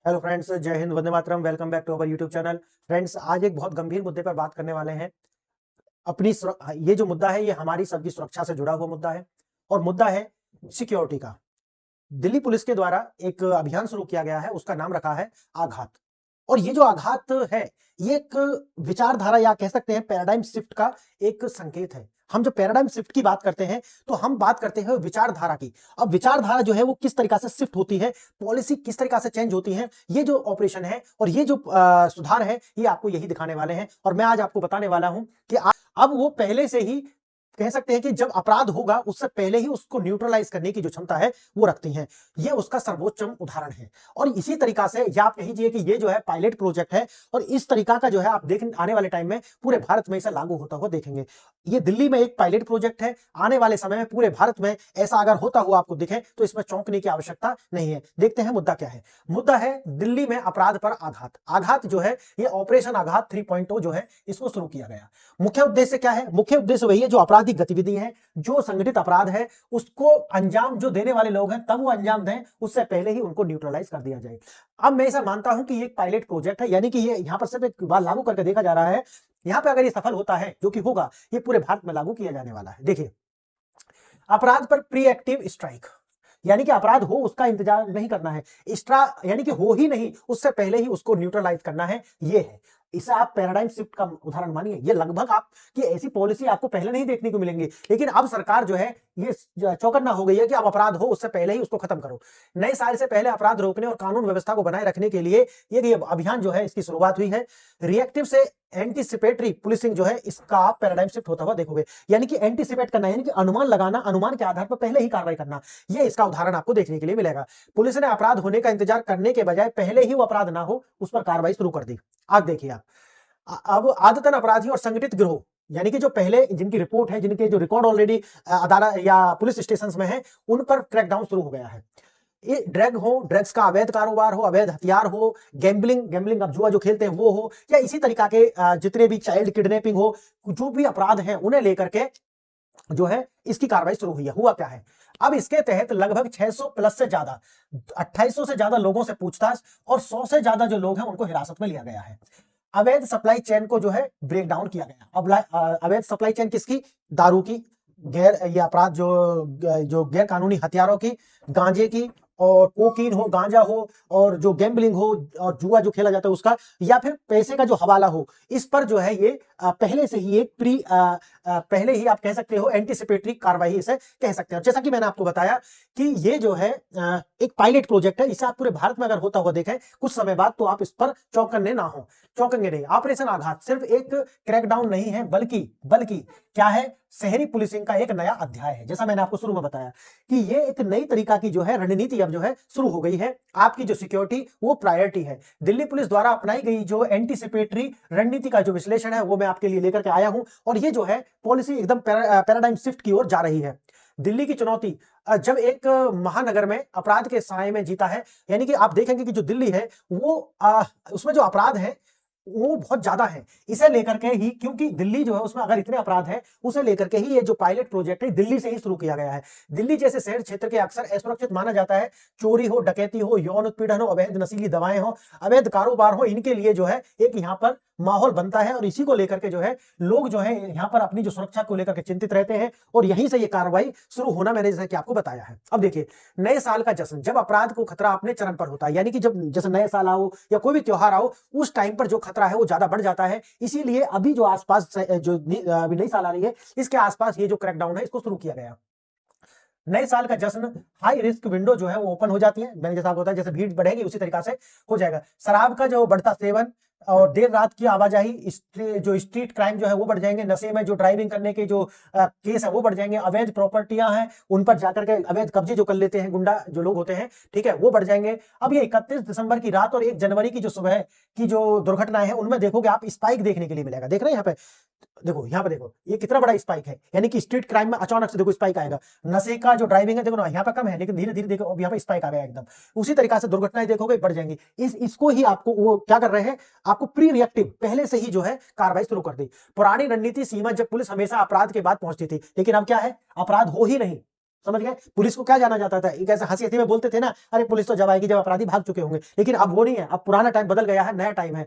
Hello friends, जय हिंद, वंदे मातरम। Welcome back to our YouTube channel. Friends, आज एक बहुत गंभीर मुद्दे पर बात करने वाले हैं। ये जो मुद्दा है, ये हमारी सबकी सुरक्षा से जुड़ा हुआ मुद्दा है और मुद्दा है सिक्योरिटी का। दिल्ली पुलिस के द्वारा एक अभियान शुरू किया गया है, उसका नाम रखा है आघात। और ये जो आघात है, ये एक विचारधारा या कह सकते हैं पैराडाइम शिफ्ट का एक संकेत है। हम जब पैराडाइम शिफ्ट की बात करते हैं तो हम बात करते हैं विचारधारा की। अब विचारधारा जो है वो किस तरीका से शिफ्ट होती है, पॉलिसी किस तरीका से चेंज होती है, ये जो ऑपरेशन है और ये जो सुधार है, ये आपको यही दिखाने वाले हैं। और मैं आज आपको बताने वाला हूं कि अब वो पहले से ही कह सकते हैं कि जब अपराध होगा उससे पहले ही उसको न्यूट्रलाइज करने की जो क्षमता है वो रखती हैं। ये उसका सर्वोच्चम उदाहरण है। और इसी तरीका से या आप कहिए कि ये जो है पायलट प्रोजेक्ट है और इस तरीका का जो है आप देखें आने वाले टाइम में पूरे भारत में इसे लागू होता हुआ देखेंगे। ये दिल्ली में एक पायलट प्रोजेक्ट है, आने वाले समय में पूरे भारत में ऐसा अगर होता हुआ आपको दिखे तो इसमें चौंकने की आवश्यकता नहीं है। देखते हैं मुद्दा क्या है। मुद्दा है दिल्ली में अपराध पर आघात। आघात जो है ये ऑपरेशन आघात 3.0 जो है इसको शुरू किया गया। मुख्य उद्देश्य क्या है? मुख्य उद्देश्य वही है जो आपराधिक गतिविधि है, जो संगठित अपराध है, उसको अंजाम जो देने वाले लोग हैं तब वो अंजाम दें, उससे पहले ही उनको न्यूट्रलाइज कर दिया जाए। अब मैं ऐसा मानता हूं कि ये एक पायलट प्रोजेक्ट है, यानी कि ये यहां पर सिर्फ एक बार लागू करके देखा जा रहा है। यहां पे अगर ये सफल होता है, जो कि होगा, ये पूरे भारत में लागू किया जाने वाला है। देखिए, अपराध पर प्री एक्टिव स्ट्राइक, यानी कि अपराध हो उसका इंतजार नहीं करना है, यानी कि हो ही नहीं उससे पहले ही उसको न्यूट्रलाइज करना है। ये है, इसे आप पैराडाइम शिफ्ट का उदाहरण मानिए। ये लगभग आपकी ऐसी पॉलिसी आपको पहले नहीं देखने को मिलेंगी, लेकिन अब सरकार जो है ये चौकन्ना हो गई है कि अब अपराध हो उससे पहले ही उसको खत्म करो। नए साल से पहले अपराध रोकने और कानून व्यवस्था को बनाए रखने के लिए ये अभियान जो है इसकी शुरुआत हुई है। रिएक्टिव से एंटीसिपेटरी पुलिसिंग जो है इसका आप पैराडाइम शिफ्ट होता हुआ देखोगे, यानी कि एंटीसिपेट करना, यानी कि अनुमान लगाना, अनुमान के आधार पर पहले ही कार्रवाई करना। ये इसका उदाहरण आपको देखने के लिए मिलेगा। पुलिस ने अपराध होने का इंतजार करने के बजाय पहले ही वो अपराध ना हो उस पर कार्रवाई शुरू कर दी। अब देखिए आप, अब आदतन अपराधी और संगठित गिरोह, यानी कि जो पहले जिनकी रिपोर्ट है, जिनके जो रिकॉर्ड ऑलरेडी अदालत या पुलिस स्टेशन में है, उन पर क्रैकडाउन शुरू हो गया है। ये ड्रग्स का अवैध कारोबार हो, अवैध हथियार हो, गैम्बलिंग अब जुआ जो खेलते हैं वो हो, या इसी तरीका के जितने भी चाइल्ड किडनैपिंग हो, जो भी अपराध हैं उन्हें लेकर के जो है इसकी कार्रवाई शुरू हुई है। हुआ क्या है, अब इसके तहत लगभग 600 प्लस से ज्यादा, 2800 से ज्यादा लोगों से पूछताछ और 100 से ज्यादा जो लोग हैं उनको हिरासत में लिया गया है। अवैध सप्लाई चेन को जो है ब्रेक डाउन किया गया। अब अवैध सप्लाई चेन किसकी? दारू की, ये अपराध जो गैर कानूनी हथियारों की, गांजे की, और कोकीन हो, गांजा हो, और जो गैम्बलिंग हो और जुआ जो खेला जाता है उसका, या फिर पैसे का जो हवाला हो, इस पर जो है ये पहले से ही एक पहले ही आप कह सकते हो एंटीसिपेटरी कार्रवाई इसे कह सकते हैं। जैसा कि मैंने आपको बताया कि ये जो है एक पायलट प्रोजेक्ट है, इसे आप पूरे भारत में अगर होता हुआ देखें कुछ समय बाद तो आप इस पर चौंकेंगे नहीं। ऑपरेशन आघात सिर्फ एक क्रैकडाउन नहीं है, बल्कि क्या है, शहरी पुलिसिंग का एक नया अध्याय है। जैसा मैंने आपको शुरू में बताया कि ये एक नई तरीका की जो है रणनीति अब जो है शुरू हो गई है। आपकी जो सिक्योरिटी वो प्रायोरिटी है। दिल्ली पुलिस द्वारा अपनाई गई जो एंटीसिपेटरी रणनीति का जो विश्लेषण है वो मैं आपके लिए लेकर के आया हूं, और ये जो है पॉलिसी एकदम पैराडाइम शिफ्ट की ओर जा रही है। दिल्ली की चुनौती, जब एक महानगर में अपराध के साए में जीता है, यानी कि आप देखेंगे कि जो दिल्ली है वो उसमें जो अपराध है वो बहुत ज्यादा है। इसे लेकर के ही, क्योंकि दिल्ली जो है उसमें अगर इतने अपराध है, उसे लेकर के ही ये जो पायलट प्रोजेक्ट है दिल्ली से ही शुरू किया गया है। दिल्ली जैसे शहर क्षेत्र के अक्सर असुरक्षित माना जाता है। चोरी हो, डकैती हो, यौन उत्पीड़न हो, अवैध नशीली दवाएं हो, अवैध कारोबार हो, इनके लिए जो है एक यहाँ पर माहौल बनता है, और इसी को लेकर के जो है लोग जो है यहाँ पर अपनी जो सुरक्षा को लेकर के चिंतित रहते हैं, और यहीं से ये कार्रवाई शुरू होना मैंने जैसे कि आपको बताया है। अब देखिए, नए साल का जश्न, जब अपराध को खतरा अपने चरम पर होता है, यानी कि जब जैसे नए साल आओ या कोई भी त्योहार आओ, उस टाइम पर जो खतरा है वो ज्यादा बढ़ जाता है। इसीलिए अभी जो आसपास जो अभी नई साल आ रही है, इसके आसपास ये जो क्रैकडाउन है इसको शुरू किया गया। नए साल का जश्न, हाई रिस्क विंडो जो है वो ओपन हो जाती है। मैंने जैसा आपको बताया, जैसे भीड़ बढ़ेगी उसी तरीका से हो जाएगा। शराब का जो बढ़ता सेवन और देर रात की आवाजाही, जो स्ट्रीट क्राइम जो है वो बढ़ जाएंगे। नशे में जो ड्राइविंग करने के जो केस है वो बढ़ जाएंगे। अवैध प्रॉपर्टियां हैं उन पर जाकर के अवैध कब्जे जो कर लेते हैं गुंडा जो लोग होते हैं, ठीक है, वो बढ़ जाएंगे। अब ये 31 दिसंबर की रात और 1 जनवरी की जो सुबह की जो दुर्घटनाएं हैं उनमें देखोगे आप स्पाइक देखने के लिए मिलेगा। देख रहे हैं यहाँ पे, देखो यहाँ पे, देखो ये कितना बड़ा स्पाइक है, यानी कि स्ट्रीट क्राइम में अचानक से देखो स्पाइक आएगा। नशे का जो ड्राइविंग है देखो ना, यहाँ पे कम है, लेकिन धीरे धीरे देखो अब यहाँ पे स्पाइक आ गया एकदम। उसी तरीका से दुर्घटनाएं देखोगे बढ़ जाएंगी। इसको ही आपको वो क्या कर रहे हैं, आपको प्री रिएक्टिव पहले से ही जो है कार्रवाई शुरू कर दी। पुरानी रणनीति सीमा, जब पुलिस हमेशा अपराध के बाद पहुंचती थी, लेकिन अब क्या है, अपराध हो ही नहीं, समझ गए? पुलिस को क्या जाना जाता था, एक ऐसा हंसी हंसी में बोलते थे ना, अरे पुलिस तो जब आएगी जब अपराधी भाग चुके होंगे, लेकिन अब वो नहीं है, अब पुराना टाइम बदल गया है, नया टाइम है।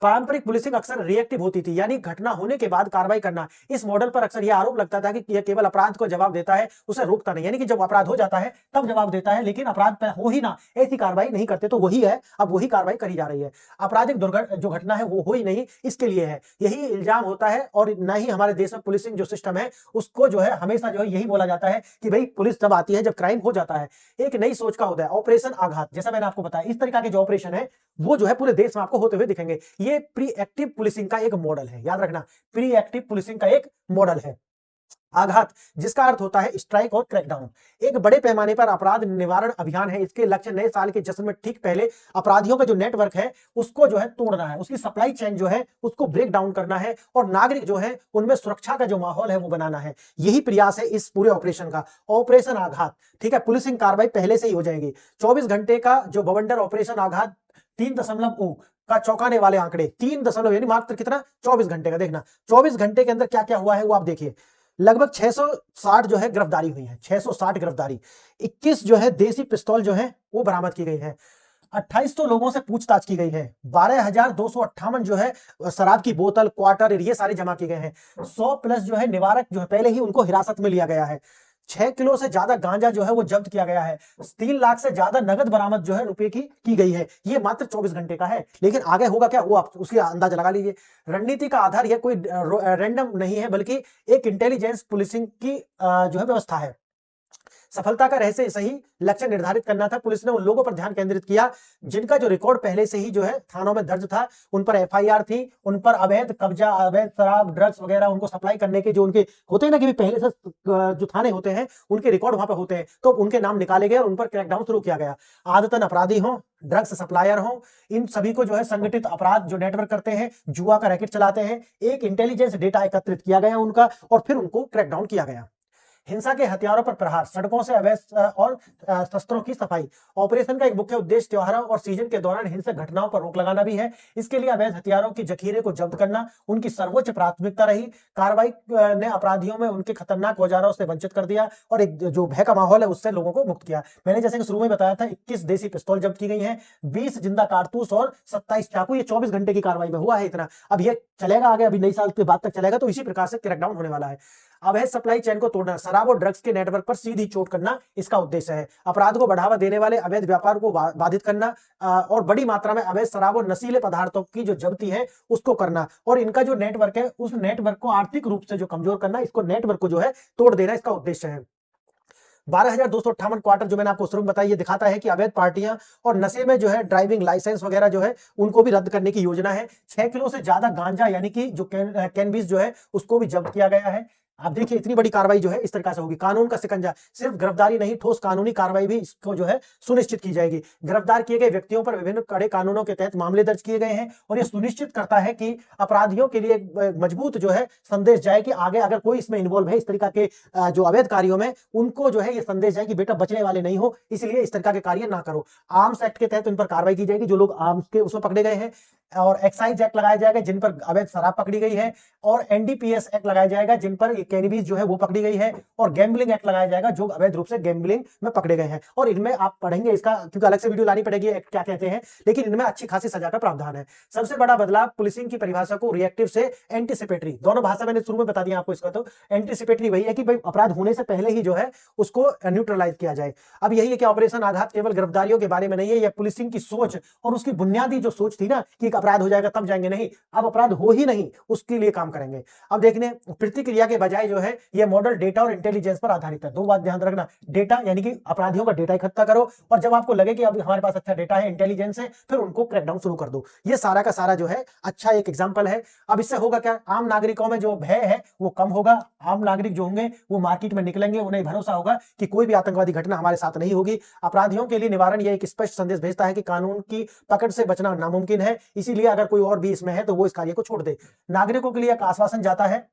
पारंपरिक पुलिसिंग अक्सर रिएक्टिव होती थी, यानी घटना होने के बाद कार्रवाई करना। इस मॉडल पर अक्सर यह आरोप लगता था कि यह केवल अपराध को जवाब देता है, उसे रोकता नहीं, यानी कि जब अपराध हो जाता है तब जवाब देता है, लेकिन अपराध हो ही ना ऐसी कार्रवाई नहीं करते। तो वही है, अब वही कार्रवाई करी जा रही है। आपराधिक जो घटना है वो हो ही नहीं, इसके लिए है, यही इल्जाम होता है। और न ही हमारे देश में पुलिसिंग जो सिस्टम है उसको जो है हमेशा जो है यही बोला जाता है कि भाई पुलिस तब आती है जब क्राइम हो जाता है। एक नई सोच का उदय, ऑपरेशन आघात, जैसा मैंने आपको बताया, इस तरीका के जो ऑपरेशन है वो जो है पूरे देश में आपको होते हुए दिखेंगे। ये प्री एक्टिव पुलिसिंग का एक मॉडल है, याद रखना, प्री एक्टिव पुलिसिंग का एक मॉडल है। आघात, जिसका अर्थ होता है स्ट्राइक और क्रैकडाउन, एक बड़े पैमाने पर अपराध निवारण अभियान है। इसके लक्ष्य नए साल के जश्न में ठीक पहले अपराधियों का जो नेटवर्क है उसको जो है तोड़ना है, उसकी सप्लाई चेन जो है उसको ब्रेक डाउन करना है, और नागरिक जो है उनमें सुरक्षा का जो माहौल है वो बनाना है। यही प्रयास है इस पूरे ऑपरेशन का, ऑपरेशन आघात। ठीक है, पुलिसिंग कार्रवाई पहले से ही हो जाएगी। 24 घंटे का जो बवंडर ऑपरेशन आघात 3.0 का चौंकाने वाले आंकड़े, 3 यानी मात्र कितना, 24 घंटे का। देखना 24 घंटे के अंदर क्या क्या हुआ है वो आप देखिए। लगभग 660 जो है गिरफ्तारी हुई है, 660 गिरफ्तारी। 21 जो है देसी पिस्तौल जो है वो बरामद की गई है। 2800 लोगों से पूछताछ की गई है। 12,258 जो है शराब की बोतल, क्वार्टर, ये सारे जमा किए गए हैं। 100 प्लस जो है निवारक जो है पहले ही उनको हिरासत में लिया गया है। 6 किलो से ज्यादा गांजा जो है वो जब्त किया गया है। 3 लाख से ज्यादा नगद बरामद जो है रुपए की गई है। ये मात्र 24 घंटे का है, लेकिन आगे होगा क्या वो आप उसकी अंदाजा लगा लीजिए। रणनीति का आधार यह कोई रैंडम नहीं है, बल्कि एक इंटेलिजेंस पुलिसिंग की जो है व्यवस्था है। सफलता का रहस्य सही लक्ष्य निर्धारित करना था। पुलिस ने उन लोगों पर ध्यान केंद्रित किया जिनका जो रिकॉर्ड पहले से ही जो है थानों में दर्ज था, उन पर एफआईआर थी, उन पर अवैध कब्जा, अवैध शराब, ड्रग्स वगैरह उनको सप्लाई करने के जो उनके होते हैं ना, कि पहले से जो थाने होते हैं उनके रिकॉर्ड वहां पर होते हैं, तो उनके नाम निकाले गए और उन पर क्रैकडाउन शुरू किया गया। आदतन अपराधी हो, ड्रग्स सप्लायर हो, इन सभी को जो है संगठित अपराध जो नेटवर्क करते हैं, जुआ का रैकेट चलाते हैं, एक इंटेलिजेंस डेटा एकत्रित किया गया उनका और फिर उनको क्रैकडाउन किया गया। हिंसा के हथियारों पर प्रहार, सड़कों से अवैध और शस्त्रों की सफाई। ऑपरेशन का एक मुख्य उद्देश्य त्योहारों और सीजन के दौरान हिंसक घटनाओं पर रोक लगाना भी है। इसके लिए अवैध हथियारों की जखीरे को जब्त करना उनकी सर्वोच्च प्राथमिकता रही। कार्रवाई ने अपराधियों में उनके खतरनाक औजारों से वंचित कर दिया और एक जो भय का माहौल है उससे लोगों को मुक्त किया। मैंने जैसे कि शुरू में बताया था, 21 देसी पिस्तौल जब्त की गई है, 20 जिंदा कारतूस और 27 चाकू। ये 24 घंटे की कार्रवाई में हुआ है इतना। अब ये चलेगा आगे, अभी नई साल के बाद तक चलेगा, तो इसी प्रकार से क्रैकडाउन होने वाला है। अवैध सप्लाई चेन को तोड़ना, शराब और ड्रग्स के नेटवर्क पर सीधी चोट करना इसका उद्देश्य है। अपराध को बढ़ावा देने वाले अवैध व्यापार को बाधित करना और बड़ी मात्रा में अवैध शराब और नशीले पदार्थों की जो जब्ती है उसको करना, और इनका जो नेटवर्क है उस नेटवर्क को आर्थिक रूप से जो कमजोर करना, इसको नेटवर्क को जो है तोड़ देना इसका उद्देश्य है। 12,258 क्वार्टर जो मैंने आपको शुरू में बताया, ये दिखाता है कि अवैध पार्टियां और नशे में जो है ड्राइविंग लाइसेंस वगैरह जो है उनको भी रद्द करने की योजना है। 6 किलो से ज्यादा गांजा यानी कि जो कैनबिस जो है उसको भी जब्त किया गया है। आप देखिए इतनी बड़ी कार्रवाई जो है इस तरीके से होगी। कानून का शिकंजा, सिर्फ गिरफ्तारी नहीं, ठोस कानूनी कार्रवाई भी इसको जो है सुनिश्चित की जाएगी। गिरफ्तार किए गए व्यक्तियों पर विभिन्न कड़े कानूनों के तहत मामले दर्ज किए गए हैं और यह सुनिश्चित करता है कि अपराधियों के लिए एक मजबूत जो है संदेश जाए कि आगे अगर कोई इसमें इन्वॉल्व है इस तरीका के जो अवैध कार्यों में, उनको जो है ये संदेश जाए कि बेटा बचने वाले नहीं हो, इसलिए इस तरीका के कार्य ना करो। आर्म्स एक्ट के तहत उन पर कार्रवाई की जाएगी जो लोग आर्म्स के उसमें पकड़े गए हैं, और एक्साइज एक्ट लगाया जाएगा जिन पर अवैध शराब पकड़ी गई है, और एनडीपीएस एक्ट लगाया जाएगा जिन पर कैनबिस जो है वो पकड़ी गई है, और गैम्बलिंग एक्ट लगाया जाएगा जो अवैध रूप से गैम्बलिंग में पकड़े गए हैं। और इनमें आप पढ़ेंगे इसका, क्योंकि अलग से वीडियो लानी पड़ेगी एक्ट क्या कहते हैं, लेकिन इनमें अच्छी खासी सजा का प्रावधान है। सबसे बड़ा बदलाव, पुलिसिंग की परिभाषा को रिएक्टिव से एंटीसिपेटरी, दोनों भाषा मैंने शुरू में बता दिया आपको इसका। तो एंटीसिपेटरी वही है कि भाई अपराध होने से पहले ही जो है उसको न्यूट्रलाइज किया जाए। अब यही है कि ऑपरेशन आघात केवल गिरफ्तारियों के बारे में नहीं है, यह पुलिसिंग की सोच और उसकी बुनियादी जो सोच थी ना कि अपराध हो जाएगा तब जाएंगे, नहीं, अब अपराध हो ही नहीं उसके लिए काम करेंगे। अब देखने प्रतिक्रिया के बजाय जो है यह मॉडल डेटा और इंटेलिजेंस पर आधारित है। दो बात ध्यान रखना, डेटा यानी कि अपराधियों का डेटा इकट्ठा करो, और जब आपको लगे कि अब हमारे पास अच्छा डेटा है, इंटेलिजेंस है, फिर उनको क्रैकडाउन शुरू कर दो। ये सारा का सारा जो है अच्छा एक एग्जांपल है। अब इससे होगा क्या, आम नागरिकों में जो भय है वो कम होगा। आम नागरिक जो होंगे वो मार्केट में निकलेंगे, उन्हें भरोसा होगा कि कोई भी आतंकवादी घटना हमारे साथ नहीं होगी। अपराधियों के लिए निवारण यह एक स्पष्ट संदेश भेजता है कि कानून की पकड़ से बचना नामुमकिन है, इसीलिए अगर कोई और भी इसमें है तो वो इस कार्य को छोड़ दे। नागरिकों के लिए एक आश्वासन जाता है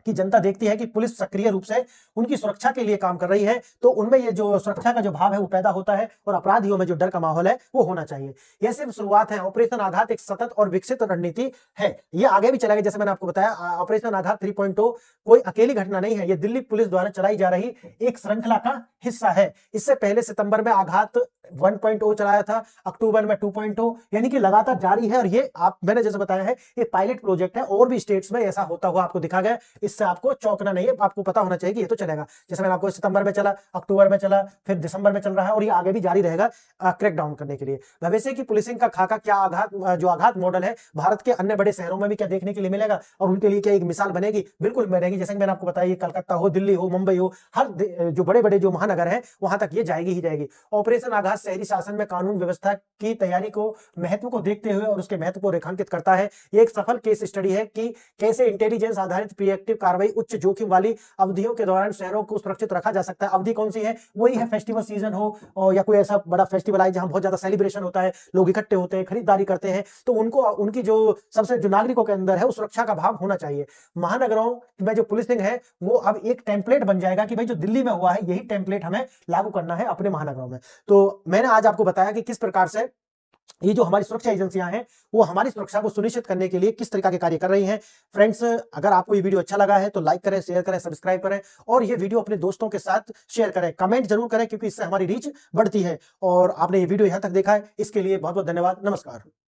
कि जनता देखती है कि पुलिस सक्रिय रूप से उनकी सुरक्षा के लिए काम कर रही है, तो उनमें ये जो सुरक्षा का जो भाव है वो पैदा होता है और अपराधियों में जो डर का माहौल है वो होना चाहिए। यह सिर्फ शुरुआत है। ऑपरेशन आघात एक सतत और विकसित रणनीति है। ये आगे भी चलेगा। जैसे मैंने आपको बताया, ऑपरेशन आघात 3.0 कोई अकेली घटना नहीं है, ये दिल्ली पुलिस द्वारा चलाई जा रही एक श्रृंखला का हिस्सा है। इससे पहले सितंबर में आघात 1.0 चलाया था, अक्टूबर में 2.0, यानी कि लगातार जारी है। और ये मैंने जैसे बताया है, ये पायलट प्रोजेक्ट है, और भी स्टेट्स में ऐसा होता हुआ आपको दिखा गया। इससे आपको चौंकना नहीं है, आपको पता होना चाहिए कि ये तो चलेगा। जैसे मैंने आपको सितंबर में चला, अक्टूबर में चला, फिर दिसंबर में चल रहा है, और ये आगे भी जारी रहेगा क्रैकडाउन करने के लिए। भविष्य की पुलिसिंग का खाका क्या जो आघात मॉडल है भारत के अन्य बड़े शहरों में भी क्या देखने के लिए मिलेगा, और उनके लिए क्या एक मिसाल बनेगी? बिल्कुल बनेगी। जैसे मैंने आपको बताया, कलकत्ता हो, दिल्ली हो, मुंबई हो, हर जो बड़े बड़े जो महानगर है वहां तक ये जाएगी ही जाएगी। ऑपरेशन आघात शहरी शासन में कानून व्यवस्था की तैयारी को, महत्व को देखते हुए और उसके महत्व को रेखांकित करता है। ये एक सफल केस स्टडी है कि कैसे इंटेलिजेंस आधारित प्रिएक्टिव कार्रवाई उच्च जोखिम वाली अवधियों के दौरान शहरों को सुरक्षित रखा जा सकता है। अवधि कौन सी है? वही है फेस्टिवल सीजन हो, और या कोई ऐसा बड़ा फेस्टिवल आए जहां बहुत ज्यादा सेलिब्रेशन होता है, लोग इकट्ठे होते हैं, खरीदारी करते हैं, तो उनको उनकी जो सबसे जो नागरिकों के अंदर है उस सुरक्षा का भाव होना चाहिए। महानगरों में जो पुलिसिंग है वो अब एक टेम्पलेट बन जाएगा कि भाई जो दिल्ली में हुआ है यही टेम्पलेट हमें लागू करना है अपने महानगरों में। तो मैंने आज आपको बताया कि किस प्रकार से ये जो हमारी सुरक्षा एजेंसियां हैं वो हमारी सुरक्षा को सुनिश्चित करने के लिए किस तरीके के कार्य कर रही हैं। फ्रेंड्स, अगर आपको ये वीडियो अच्छा लगा है तो लाइक करें, शेयर करें, सब्सक्राइब करें, और ये वीडियो अपने दोस्तों के साथ शेयर करें। कमेंट जरूर करें, क्योंकि इससे हमारी रीच बढ़ती है। और आपने ये वीडियो यहां तक देखा है, इसके लिए बहुत बहुत धन्यवाद। नमस्कार।